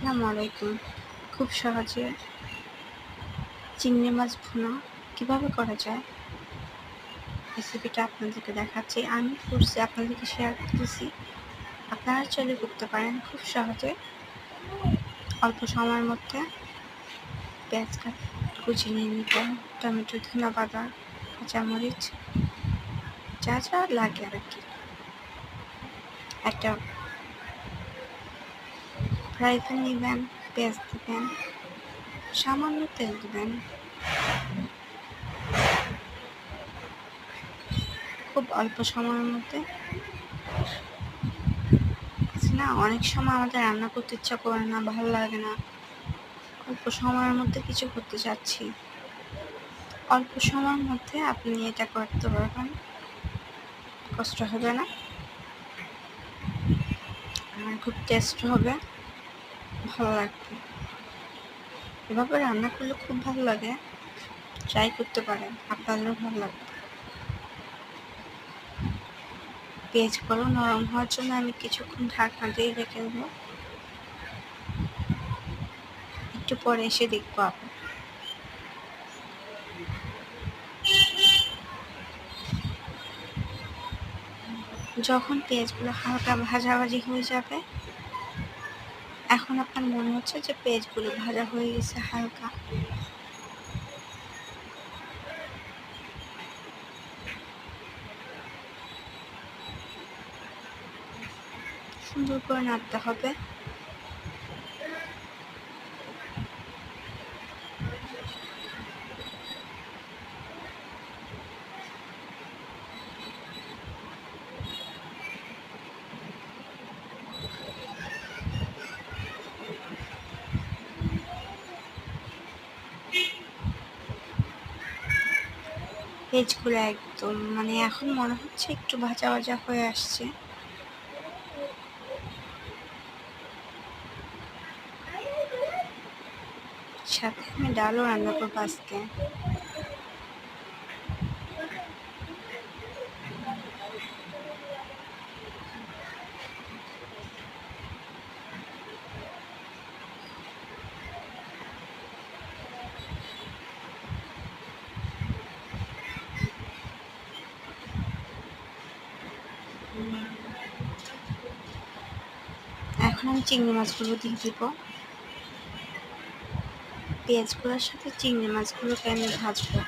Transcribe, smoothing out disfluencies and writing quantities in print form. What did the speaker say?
আসসালামু আলাইকুম। খুব সহজে চিংড়ি মাছ ভুনা কীভাবে করা যায় রেসিপিটা আপনাদেরকে দেখাচ্ছি। আমি করছি, আপনাদেরকে শেয়ার করতেছি। আপনারা চাইলে করতে পারেন খুব সহজে অল্প সময়ের মধ্যে। পেঁয়াজ কুচি নিয়ে নিবেন, টমেটো, ধনেপাতা, কাঁচামরিচ, যা যা লাগে আর কি। একটা ফ্রাই প্যান নেবেন, পেঁয়াজ দিবেন, সামান্য তেল দিবেন। খুব অল্প সময়ের মধ্যে না, অনেক সময় আমাদের রান্না করতে ইচ্ছা করে না, ভালো লাগে না। অল্প সময়ের মধ্যে কিছু করতে চাচ্ছি, অল্প সময়ের মধ্যে আপনি এটা করতে পারবেন, কষ্ট হবে না, আর খুব টেস্ট হবে, ভালো লাগবে। এভাবে রান্না করলে খুব ভালো লাগে, ট্রাই করতে পারেন, আপনাদেরও ভালো লাগবে। পেঁয়াজগুলো নরম হওয়ার জন্য আমি কিছুক্ষণ ঢাকনা দিয়ে রেখে দেবো, একটু পরে এসে দেখবো আপনি। যখন পেঁয়াজগুলো হালকা ভাজাভাজি হয়ে যাবে, এখন আপনার মনে হচ্ছে যে পেঁয়াজগুলো ভাজা হয়ে গেছে হালকা, সুন্দর করে নাড়তে হবে। পেঁয়াজগুলো একদম এখন মনে হচ্ছে একটু ভাজা ভাজা হয়ে আসছে। সাথে আমি ডালও রান্না করবো আজকে। এখন আমি চিংড়ি মাছগুলো দিয়ে দিব। পেঁয়াজগুলোর সাথে চিংড়ি মাছগুলোকে আমি ভাজবো।